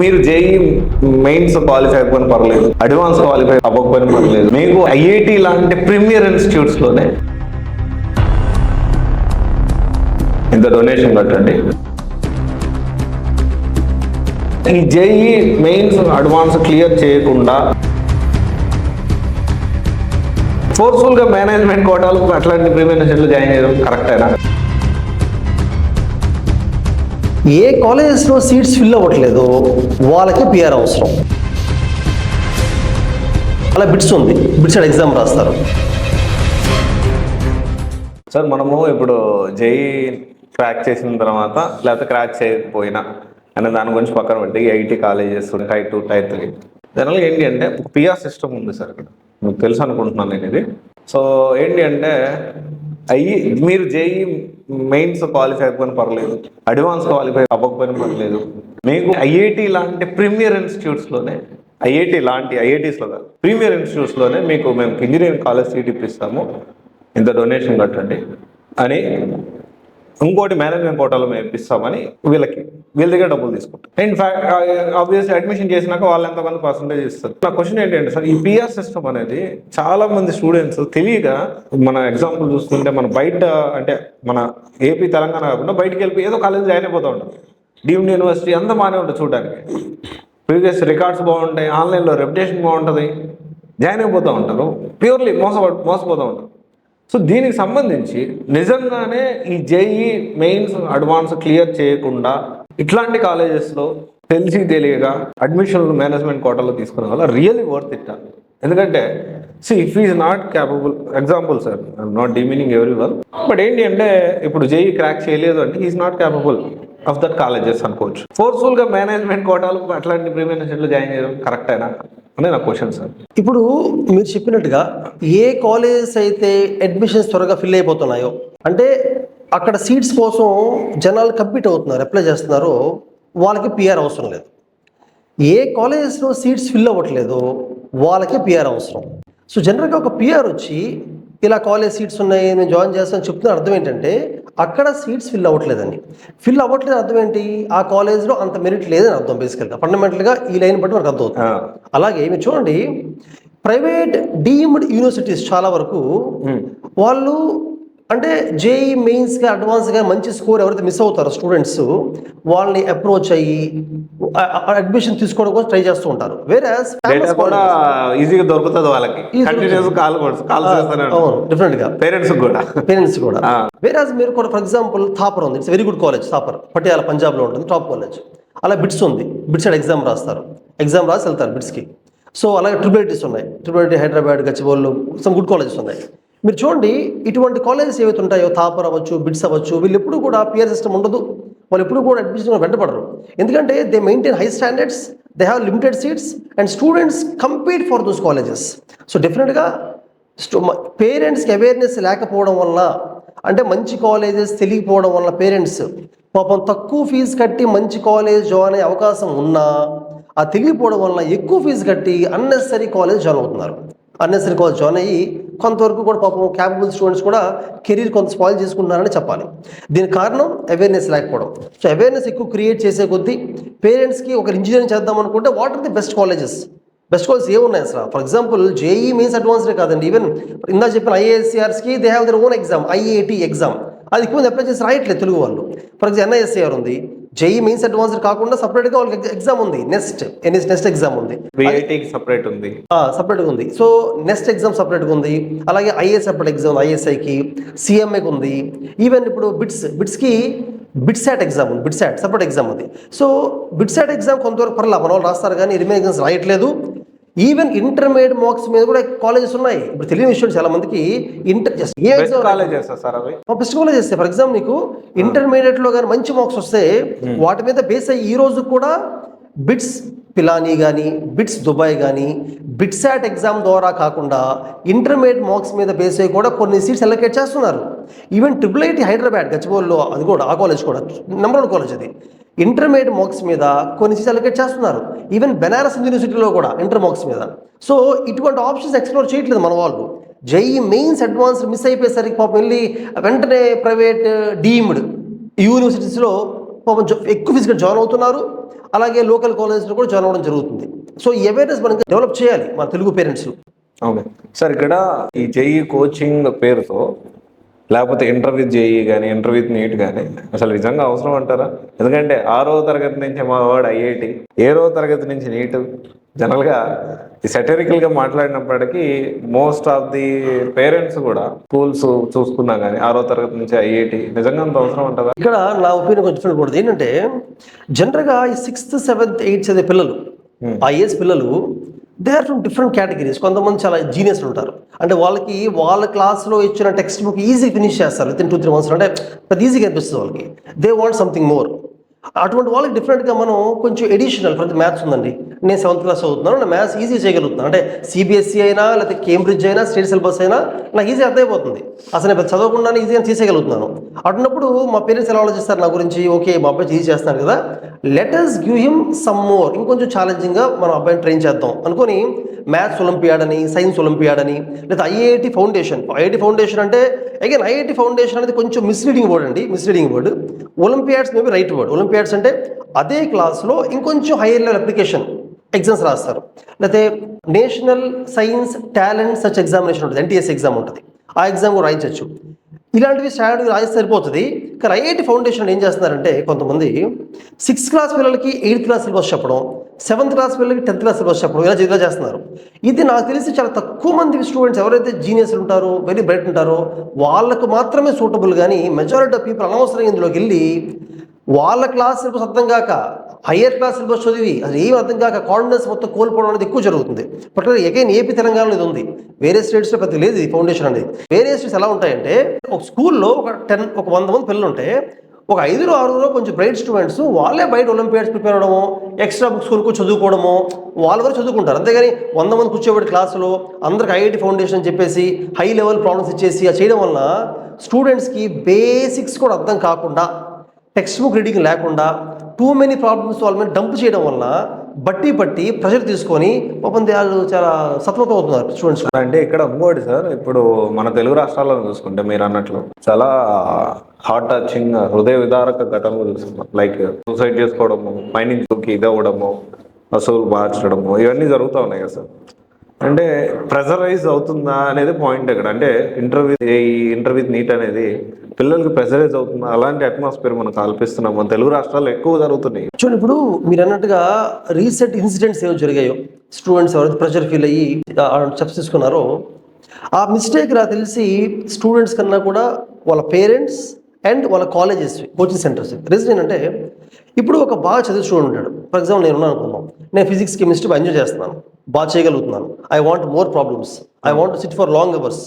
మీరు JEE mains qualify అవ్వకపోయినా పర్లేదు, అడ్వాన్స్ క్వాలిఫై అవ్వకపోయినా పర్లేదు, మీకు ఐఐటి లాంటి ప్రీమియర్ ఇన్స్టిట్యూట్స్ లోనే ఇంత డొనేషన్ కట్టండి. ఈ జేఈ మెయిన్స్ అడ్వాన్స్ క్లియర్ చేయకుండా ఫోర్స్ఫుల్ గా మేనేజ్మెంట్ కోటాలు అట్లాంటి ప్రీమియర్ ఇన్స్టిట్యూట్లో జాయిన్ చేయడం కరెక్టేనా? ఏ కాలేజెస్లో సీట్స్ ఫిల్ అవ్వట్లేదు వాళ్ళకి పిఆర్ అవసరం. అలా బిట్స్ ఉంది, బిట్స్ ఎగ్జామ్ రాస్తారు. సార్ మనము ఇప్పుడు జేఈ క్రాక్ చేసిన తర్వాత లేకపోతే క్రాక్ చేయకపోయినా అనే దాని గురించి పక్కన పెట్టి ఐఐటి కాలేజెస్ టైర్ 2 టైర్ 3 జనరల్గా ఏంటి అంటే పిఆర్ సిస్టమ్ ఉంది సార్ ఇక్కడ, మీకు తెలుసు అనుకుంటున్నాను నేను ఇది. సో ఏంటి అంటే మీరు జేఈ మెయిన్స్ క్వాలిఫై అవ్వకపోయినా పర్లేదు, అడ్వాన్స్ క్వాలిఫై అవ్వకపోయినా పర్లేదు, మీకు ఐఐటి లాంటి ప్రీమియర్ ఇన్స్టిట్యూట్స్లోనే ఐఐటీస్లో కాదు ప్రీమియర్ ఇన్స్టిట్యూట్స్లోనే మీకు మేము ఇంజనీరింగ్ కాలేజ్ సీట్ ఇప్పిస్తాము, ఇంత డొనేషన్ కట్టండి అని ఇంకోటి మేనేజ్మెంట్ కోటాలో మేము ఇప్పిస్తామని వీళ్ళ దగ్గర డబ్బులు తీసుకుంటాం. ఇన్ఫాక్ట్ ఆబ్వియస్లీ అడ్మిషన్ చేసినాక వాళ్ళు ఎంతమంది పర్సంటేజ్ ఇస్తారు. నా క్వశ్చన్ ఏంటంటే సార్, ఈ పిఆర్ సిస్టమ్ అనేది చాలా మంది స్టూడెంట్స్ తెలియక, మన ఎగ్జాంపుల్ చూస్తుంటే మన బయట అంటే మన ఏపీ తెలంగాణ కాకుండా బయటకు వెళ్ళి ఏదో కాలేజ్ జాయిన్ అయిపోతూ ఉంటాం. డీమ్డ్ యూనివర్సిటీ అంతా బాగానే ఉంటుంది చూడడానికి, ప్రీవియస్ రికార్డ్స్ బాగుంటాయి, ఆన్లైన్లో రెప్యుటేషన్ బాగుంటుంది, జాయిన్ అయిపోతూ ఉంటారు, ప్యూర్లీ మోసపోతూ ఉంటారు. సో దీనికి సంబంధించి నిజంగానే ఈ జేఈ మెయిన్స్ అడ్వాన్స్ క్లియర్ చేయకుండా ఇట్లాంటి కాలేజెస్లో తెలియక అడ్మిషన్ మేనేజ్మెంట్ కోటాలో తీసుకునే వల్ల రియల్లీ వర్త్ ఇట్. ఎందుకంటే if is not capable, example sir, I'm not demeaning every one, but ఏంటి అంటే ఇప్పుడు జేఈ క్రాక్ చేయలేదు అంటే is not capable of that colleges అనుకోవచ్చు. ఫోర్స్ఫుల్గా మేనేజ్మెంట్ కోటాలు అట్లాంటి ప్రీమియర్ ఇన్స్టిట్యూట్లో జాయిన్ చేయడం కరెక్టేనా అనే నా క్వశ్చన్ సార్. ఇప్పుడు మీరు చెప్పినట్టుగా ఏ కాలేజెస్ అయితే అడ్మిషన్స్ త్వరగా ఫిల్ అయిపోతున్నాయో, అంటే అక్కడ సీట్స్ కోసం జనాలు కంప్లీట్ అవుతున్నారు, అప్లై చేస్తున్నారో వాళ్ళకి పిఆర్ అవసరం లేదు. ఏ కాలేజెస్లో సీట్స్ ఫిల్ అవ్వట్లేదు వాళ్ళకి పిఆర్ అవసరం. సో జనరల్గా ఒక పిఆర్ వచ్చి ఇలా కాలేజ్ సీట్స్ ఉన్నాయి నేను జాయిన్ చేస్తాను చెప్తున్న అర్థం ఏంటంటే అక్కడ సీట్స్ ఫిల్ అవ్వట్లేదని. ఫిల్ అవ్వట్లేదు అర్థం ఏంటి, ఆ కాలేజ్లో అంత మెరిట్ లేదని అర్థం. బేసికల్గా ఫండమెంటల్గా ఈ లైన్ బట్టి మనకు అర్థమవుతుంది. అలాగే మీరు చూడండి, ప్రైవేట్ డీమ్డ్ యూనివర్సిటీస్ చాలా వరకు వాళ్ళు అంటే జేఈ మెయిన్స్గా అడ్వాన్స్గా మంచి స్కోర్ ఎవరైతే మిస్ అవుతారో స్టూడెంట్స్ వాళ్ళని అప్రోచ్ అయ్యి అడ్మిషన్ తీసుకోవడం కోసం ట్రై చేస్తూ ఉంటారు. వేరేస్ కూడా ఈజీగా దొరుకుతుంది వాళ్ళకి, డిఫరెంట్గా పేరెంట్స్ కూడా. వేరేస్ మీరు కూడా ఫర్ ఎగ్జాంపుల్ థాపర్ ఉంది, it's very good college, Thapar Patiala పంజాబ్లో ఉంటుంది, టాప్ కాలేజ్. అలా బిట్స్ ఉంది, బిట్స్ ఎగ్జామ్ రాస్తారు, ఎగ్జామ్ రాసి వెళ్తారు బిట్స్కి. సో అలాగే ట్రిపుల్ ఉన్నాయి, Hyderabad, Gachibowli, some good colleges ఉన్నాయి. మీరు చూడండి, ఇటువంటి కాలేజెస్ ఏవైతే ఉంటాయో థాపర్ అవ్వచ్చు, బిట్స్ అవ్వచ్చు, వీళ్ళు ఎప్పుడు కూడా పిఆర్ సిస్టమ్ ఉండదు, వాళ్ళు ఎప్పుడు కూడా అడ్మిషన్ వెంటపడరు. ఎందుకంటే they maintain high standards, they have limited seats and students compete for those colleges. So డెఫినెట్గా పేరెంట్స్కి అవేర్నెస్ లేకపోవడం వల్ల, అంటే మంచి కాలేజెస్ తెలియకపోవడం వల్ల పేరెంట్స్ పాపం తక్కువ ఫీజు కట్టి మంచి కాలేజ్ జాయిన్ అయ్యే అవకాశం ఉన్నా ఆ తెలియకపోవడం వల్ల ఎక్కువ ఫీజు కట్టి అన్నెసరీ కాలేజ్ జాయిన్ అవుతున్నారు. అన్నెసరీ కాలేజ్ జాయిన్ అయ్యి కొంతవరకు కూడా పాపం క్యాపబుల్ స్టూడెంట్స్ కూడా కెరీర్ కొంత స్పాయిల్ చేసుకుంటున్నారని చెప్పాలి. దీనికి కారణం అవేర్నెస్ లేకపోవడం. సో అవేర్నెస్ ఎక్కువ క్రియేట్ చేసే కొద్దీ పేరెంట్స్కి ఒక ఇంజనీరింగ్ చేద్దాం అనుకుంటే what are the best colleges ఏమున్నాయి అసలు? ఫర్ ఎగ్జాంపుల్ జేఈ మీన్స్ అడ్వాన్స్డే కాదండి, ఈవెన్ ఇందా చెప్పిన ఐఏఎస్సిఆర్స్కి they have their own exam, IIT exam. అది ఎక్కువ అప్లై చేసి రాయట్లేదు తెలుగు వాళ్ళు. ఫర్ ఎగ్జాంపుల్ ఎన్ఐఎస్సిఆర్ ఉంది, జేఈ మెయిన్స్ అడ్వాన్స్డ్ కాకుండా సపరేట్గా వాళ్ళకి ఎగ్జామ్ ఉంది, నెక్స్ట్ ఎగ్జామ్ ఉంది, సపరేట్గా ఉంది. సో నెక్స్ట్ ఎగ్జామ్ సపరేట్గా ఉంది. అలాగే ఐఏఎస్ సపరేట్ ఎగ్జామ్ ఉంది, ఐఎస్ఐకి, సిఎంఏకి ఉంది. ఈవెన్ ఇప్పుడు బిట్స్కి బిట్సాట్ ఎగ్జామ్ ఉంది, బిట్సాట్ సపరేట్ ఎగ్జామ్ ఉంది. సో బిట్సాట్ ఎగ్జామ్ కొంతవరకు పర్లేదు, మన వాళ్ళు రాస్తారు కానీ రిమైనింగ్ ఎగ్జామ్స్ రాయట్లేదు. ఈవెన్ ఇంటర్మీడియట్ మార్క్స్ మీద కూడా కాలేజెస్ ఉన్నాయి. ఇప్పుడు తెలియని విషయం చాలా మందికి బెస్ట్ కాలేజెస్. ఫర్ ఎగ్జాంపుల్ నీకు ఇంటర్మీడియట్ లో కానీ మంచి మార్క్స్ వస్తే వాటి మీద బేస్ అయ్యి ఈ రోజు కూడా బిట్స్ పిలానీ కానీ బిట్స్ దుబాయ్ కానీ బిట్సాట్ ఎగ్జామ్ ద్వారా కాకుండా ఇంటర్మీడియట్ మార్క్స్ మీద బేస్ అయ్యి కూడా కొన్ని సీట్స్ అలొకేట్ చేస్తున్నారు. ఈవెన్ IIIT హైదరాబాద్ గచ్చిబౌలిలో అది కూడా, ఆ కాలేజ్ కూడా నెంబర్ 1 కాలేజ్ అది. ఇంటర్మీడియట్ మార్క్స్ మీద కొన్ని సీట్స్ అలొకేట్ చేస్తున్నారు. ఈవెన్ బెనారస్ యూనివర్సిటీలో కూడా ఇంటర్ మార్క్స్ మీద. సో ఇటువంటి ఆప్షన్స్ ఎక్స్ప్లోర్ చేయట్లేదు మన వాళ్ళు. జేఈ మెయిన్స్ అడ్వాన్స్ మిస్ అయిపోయేసరికి పాపం వెళ్ళి వెంటనే ప్రైవేట్ డీమ్డ్ యూనివర్సిటీస్లో పాపం ఎక్కువ ఫీజుగా జాయిన్ అవుతున్నారు. అలాగే లోకల్ కాలేజ్లో కూడా జాయిన్ అవ్వడం జరుగుతుంది. సో ఈ అవేర్నెస్ మనం డెవలప్ చేయాలి మన తెలుగు పేరెంట్స్. ఓకే సార్, ఇక్కడ ఈ జేఈ కోచింగ్ పేరుతో లేకపోతే ఇంటర్ విత్ జేఈ కానీ ఇంటర్ విత్ నీట్ కానీ అసలు నిజంగా అవసరం అంటారా? ఎందుకంటే 6వ తరగతి నుంచి మా వాడు ఐఐటి, 7వ తరగతి నుంచి నీట్. జనరల్గా ఈ సెటరికల్గా మాట్లాడినప్పటికీ మోస్ట్ ఆఫ్ ది పేరెంట్స్ కూడా స్కూల్స్ చూసుకున్నా కానీ 6వ తరగతి నుంచి ఐఐటి నిజంగా అంత అవసరం అంటారా? ఇక్కడ నా ఒపీనియన్ కొంచెం కూడా ఏంటంటే జనరల్గా ఈ 6th, 7th, 8th చదివే పిల్లలు, ఆ ఏజ్ పిల్లలు they are from different categories. కొంతమంది చాలా జీనియస్లు ఉంటారు, అంటే వాళ్ళకి వాళ్ళ క్లాస్లో ఇచ్చిన టెక్స్ట్ బుక్ ఈజీ ఫినిష్ చేస్తారు విత్ ఇన్ 2-3 months, అంటే పెద్ద ఈజీగా అనిపిస్తుంది వాళ్ళకి. They want something more. అటువంటి వాళ్ళకి డిఫరెంట్గా మనం కొంచెం ఎడిషనల్ ప్రతి మ్యాథ్స్ ఉందండి. నేను 7th క్లాస్ చదువుతున్నాను, నా మ్యాథ్స్ ఈజీ చేయగలుగుతున్నాను, అంటే సిబిఎస్ఈ అయినా లేకపోతే కేంబ్రిడ్జ్ అయినా స్టేట్ సిలబస్ అయినా నాకు ఈజీ అర్థమైపోతుంది, అసలు నేను చదవకుండానే ఈజీగా తీసేయగలుగుతున్నాను. అటున్నప్పుడు మా పేరెంట్స్ ఎలా ఆలోచిస్తారు నా గురించి, ఓకే మా అబ్బాయి ఈజీ చేస్తున్నారు కదా, let us give him some more, ఇంకొంచెం ఛాలెంజింగ్గా మనం అబ్బాయిని ట్రైన్ చేద్దాం అనుకొని మ్యాథ్స్ ఒలింపియాడ్ అని, సైన్స్ ఒలింపియాడ్ అని, లేదా ఐఐటి ఫౌండేషన్. ఐఐటి ఫౌండేషన్ అంటే అగైన్ ఐఐటి ఫౌండేషన్ అనేది కొంచెం మిస్లీడింగ్ వర్డ్ అండి, misleading word. Olympiads maybe right word. Olympiads అంటే అదే క్లాస్లో ఇంకొంచెం హైయర్ లెవెల్ అప్లికేషన్ ఎగ్జామ్స్ రాస్తారు, లేకపోతే national science talent search examination ఉంటుంది, ఎన్టీఎస్ ఎగ్జామ్ ఉంటుంది, ఆ ఎగ్జామ్ కూడా రాయించవచ్చు. ఇలాంటివి స్టాండర్డ్ రాయిస్తే సరిపోతుంది. కానీ ఐఐటి ఫౌండేషన్ ఏం చేస్తున్నారంటే కొంతమంది 6th క్లాస్ పిల్లలకి 8th క్లాస్ సిలబస్ చెప్పడం, 7th క్లాస్ పిల్లలకి 10th క్లాస్ సిలబస్ చెప్పడం, ఇలా చేస్తున్నారు. ఇది నాకు తెలిసి చాలా తక్కువ మంది స్టూడెంట్స్ ఎవరైతే జీనియస్ ఉంటారో, వెరీ బ్రైట్ ఉంటారో వాళ్ళకు మాత్రమే సూటబుల్. కానీ మెజారిటీ ఆఫ్ పీపుల్ అనవసరంగా ఇందులోకి వెళ్ళి వాళ్ళ క్లాస్ సిలబస్ అర్థం కాక హయ్యర్ క్లాస్ సిలబస్ చదివి అది ఏమి అర్థం కాక కాన్ఫిడెన్స్ మొత్తం కోల్పోవడం అనేది ఎక్కువ జరుగుతుంది. పర్టికులర్ అగైన్ ఏపీ తెలంగాణలో ఇది ఉంది, వేరే స్టేట్స్లో పెద్ద లేదు ఈ ఫౌండేషన్ అనేది. వేరే స్టేట్స్ ఎలా ఉంటాయంటే ఒక స్కూల్లో ఒక 100 మంది పిల్లలు ఉంటే ఒక 5-6 కొంచెం బ్రైట్ స్టూడెంట్స్ వాళ్ళే బయట ఒలింపియాడ్స్ ప్రిపేర్ అవ్వడము, ఎక్స్ట్రా బుక్స్ కొనుక్కొని చదువుకోవడము, వాళ్ళ వరకు చదువుకుంటారు. అంతేగాని 100 మంది కూర్చోబెట్టి క్లాసులో అందరికి ఐఐటి ఫౌండేషన్ అని చెప్పేసి హై లెవెల్ ప్రాబ్లమ్స్ ఇచ్చేసి అది చేయడం వలన స్టూడెంట్స్కి బేసిక్స్ కూడా అర్థం కాకుండా, టెక్స్ట్ బుక్ రీడింగ్ లేకుండా టూ మెనీ ప్రాబ్లమ్స్ వాళ్ళ మీద డంప్ చేయడం వల్ల బట్టి ప్రెషర్ తీసుకొని పాపం వాళ్ళు చాలా సతమతం అవుతున్నారు స్టూడెంట్స్. అంటే ఇక్కడ ఇంకోటి సార్, ఇప్పుడు మన తెలుగు రాష్ట్రాల్లో చూసుకుంటే మీరు అన్నట్లు చాలా హార్ట్ టచింగ్ హృదయ విదారక ఘటనలు చూస్తున్నాం. లైక్ సూసైడ్ చేసుకోవడము, మైనింగ్ దూకి ఇది అవ్వడము, అసలు మార్చడము, ఇవన్నీ జరుగుతూ ఉన్నాయి కదా సార్. అంటే ప్రెజరైజ్ అవుతుందా అనేది పాయింట్ ఇక్కడ. అంటే ఇంటర్ విత్ నీట్ అనేది పిల్లలకి ప్రెజరైజ్ అవుతుందా? అలాంటి అట్మాస్ఫియర్ మనం కల్పిస్తున్నాం మన తెలుగు రాష్ట్రాల్లో ఎక్కువ జరుగుతున్నాయి. చూడండి, ఇప్పుడు మీరు అన్నట్టుగా రీసెంట్ ఇన్సిడెంట్స్ ఏమో జరిగాయో, స్టూడెంట్స్ ఎవరైతే ప్రెషర్ ఫీల్ అయ్యి స్టెప్స్ తీసుకున్నారో ఆ మిస్టేక్ నాకు తెలిసి స్టూడెంట్స్ కన్నా కూడా వాళ్ళ పేరెంట్స్ అండ్ వాళ్ళ కాలేజెస్, కోచింగ్ సెంటర్స్. రీజన్ ఏంటంటే ఇప్పుడు ఒక బాగా చదివే స్టూడెంట్ ఉంటాడు. ఫర్ ఎగ్జాంపుల్ నేను ఉన్నాను అనుకుందాం, నేను ఫిజిక్స్ కెమిస్ట్రీ బాగా ఎంజాయ్ చేస్తున్నాను, బాగా చేయగలుగుతున్నాను, I want more problems, I want SIT for long hours.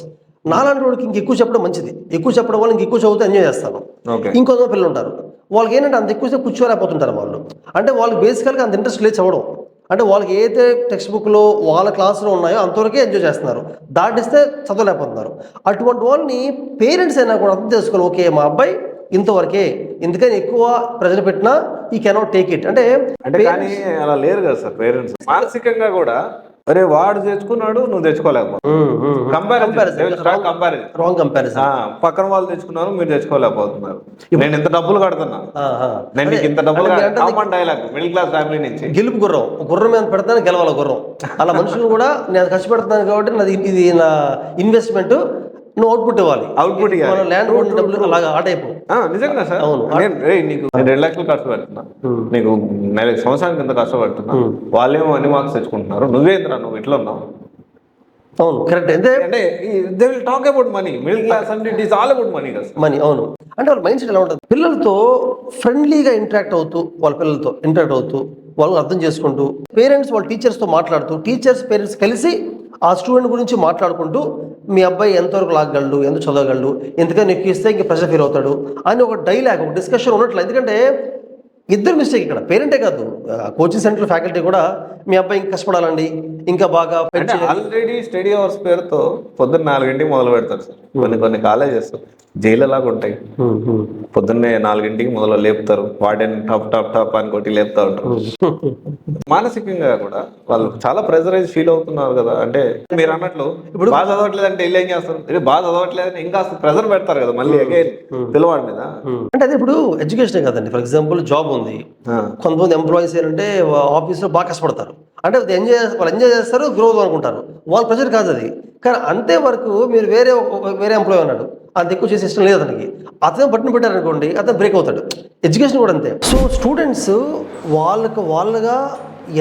నాలాంటి వాడికి ఇంకెక్కువ చెప్పడం మంచిది, ఎక్కువ చెప్పడం వల్ల ఇంకెక్కువ చదివితే ఎంజాయ్ చేస్తాను. ఇంకొంత పిల్లలు ఉంటారు వాళ్ళకి ఏంటంటే అంత ఎక్కువసేపు కూర్చోలేకపోతుంటారు వాళ్ళు, అంటే వాళ్ళకి బేసికల్గా అంత ఇంట్రెస్ట్ లేదు చదవడం, అంటే వాళ్ళకి ఏదైతే టెక్స్ట్ బుక్లో వాళ్ళ క్లాసులో ఉన్నాయో అంతవరకే ఎంజాయ్ చేస్తున్నారు, దాటిస్తే చదవలేకపోతున్నారు. అటువంటి వాళ్ళని పేరెంట్స్ అయినా కూడా అర్థం చేసుకోవాలి, ఓకే మా అబ్బాయి ఇంతవరకే, ఎందుకని ఎక్కువ ప్రెజర్ పెట్టినా ఈ కెనాట్ టేక్ ఇట్. అంటే కానీ అలా లేరు కదా సార్ పేరెంట్స్. మానసికంగా కూడా అరే వాడు తెచ్చుకున్నాడు నువ్వు తెచ్చుకోలేకపోతున్నావు, రాంగ్ కంపారిజన్. పక్కన వాళ్ళు తెచ్చుకున్నారు మీరు తెచ్చుకోలేకపోతున్నారు, నేను ఇంత డబ్బులు కడుతున్నా, నేను ఇంత డబ్బులు common dialogue middle class family నుంచి. గెలుపు గుర్రం మీద పెడతాను గెలవాల గుర్రం, అలా మనుషులు కూడా నేను కష్టపెడతాను కాబట్టి నాది ఇది నా ఇన్వెస్ట్మెంట్, నువ్వు అవుట్పుట్ ఇవ్వాలి, అవుట్పుట్ ల్యాండ్ డబ్బులు అలాగా ఆ టైపు. నిజంగా సార్, అవును. నీకు 2 లక్షలు కష్టపెడుతున్నా, నీకు సంవత్సరానికి ఎంత కష్టపడుతున్నా, వాళ్ళేమో అన్ని మార్క్స్ తెచ్చుకుంటున్నారు, నువ్వేంద్రా నువ్వు ఇట్లా ఉన్నావు. అవును, కరెక్ట్. అంటే they will talk about money, middle class అంటే it is all about money కదా మనీ. అవును, అంటే వాళ్ళ మైండ్ సెట్ ఎలా ఉంటుంది, పిల్లలతో ఫ్రెండ్లీగా ఇంటరాక్ట్ అవుతూ, వాళ్ళ పిల్లలతో ఇంటరాక్ట్ అవుతూ, వాళ్ళు అర్థం చేసుకుంటూ, పేరెంట్స్ వాళ్ళ టీచర్స్తో మాట్లాడుతూ, టీచర్స్ పేరెంట్స్ కలిసి ఆ స్టూడెంట్ గురించి మాట్లాడుకుంటూ, మీ అబ్బాయి ఎంతవరకు లాగగలడు, ఎంత చదవగలడు, ఎందుకని ఎక్కువ ఇస్తే ఇంక ప్రెషర్ ఫీల్ అవుతాడు అని ఒక డైలాగ్, ఒక డిస్కషన్ ఉన్నట్లు. ఎందుకంటే ఇద్దరు మిస్టేక్ ఇక్కడ, పేరెంటే కాదు, కోచింగ్ సెంటర్ ఫ్యాకల్టీ కూడా మీ అబ్బాయి ఇంకా కష్టపడాలండి, ఇంకా బాగా. ఆల్రెడీ స్టడీ అవర్స్ పేరుతో పొద్దున్న 4 మొదలు పెడతారు సార్. కొన్ని కాలేజెస్ జైలులాగా ఉంటాయి, పొద్దున్నే 4 మొదలు లేపుతారు, వార్డెన్ టాప్ అని కొట్టి లేపుతా ఉంటారు. మానసికంగా కూడా వాళ్ళు చాలా ప్రెజరైజ్ ఫీల్ అవుతున్నారు కదా. అంటే మీరు అన్నట్లు ఇప్పుడు బాగా చదవట్లేదు అంటే వీళ్ళు ఏం చేస్తారు, బాగా చదవట్లేదని ఇంకా ప్రెజర్ పెడతారు కదా మళ్ళీ అగైన్ పిల్లవాడి మీద. అంటే అది ఇప్పుడు ఎడ్యుకేషన్ కదండి. ఫర్ ఎగ్జాంపుల్ జాబ్ ఉంది, ఉంది. కొంతమంది ఎంప్లాయీస్ ఏంటంటే ఆఫీస్లో బాగా కష్టపడతారు, అంటే వాళ్ళు ఎంజాయ్ చేస్తారు, గ్రో అనుకుంటారు. వాళ్ళ ప్రెషర్ కాదు అది. కానీ అంతే వరకు మీరు వేరే ఎంప్లాయీ ఉన్నాడు, అంత ఎక్కువ చేసే ఇష్టం లేదు అతనికి, అతను బట్టిన పెట్టారనుకోండి అతను బ్రేక్ అవుతాడు. ఎడ్యుకేషన్ కూడా అంతే. సో స్టూడెంట్స్ వాళ్ళగా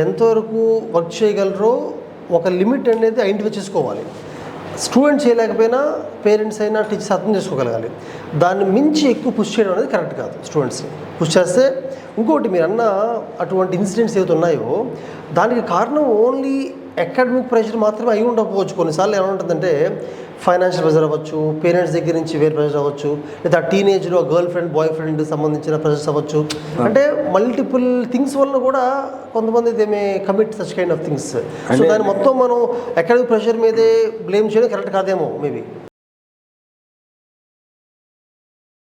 ఎంతవరకు వర్క్ చేయగలరో ఒక లిమిట్ అనేది ఐడెంటిఫై చేసుకోవాలి. స్టూడెంట్స్ చేయలేకపోయినా పేరెంట్స్ అయినా టీచర్స్ అర్థం చేసుకోగలగాలి. దాన్ని మించి ఎక్కువ పుష్ చేయడం అనేది కరెక్ట్ కాదు. స్టూడెంట్స్ని పుష్ చేస్తే ఇంకోటి మీరు అన్న అటువంటి ఇన్సిడెంట్స్ ఏవైతే ఉన్నాయో దానికి కారణం ఓన్లీ అకాడమిక్ ప్రెషర్ మాత్రమే అయి ఉండకపోవచ్చు. కొన్నిసార్లు ఏమంటుందంటే ఫైనాన్షియల్ ప్రెషర్ అవ్వచ్చు, పేరెంట్స్ దగ్గర నుంచి వేరే ప్రెషర్ అవ్వచ్చు, లేదా టీనేజ్లో గర్ల్ ఫ్రెండ్ బాయ్ ఫ్రెండ్ సంబంధించిన ప్రెషర్స్ అవ్వచ్చు. అంటే మల్టిపుల్ థింగ్స్ వల్ల కూడా కొంతమంది they may commit such kind of things. So దాన్ని మొత్తం మనం అకాడమిక్ ప్రెషర్ మీదే బ్లేమ్ చేయడం కరెక్ట్ కాదేమో మేబీ.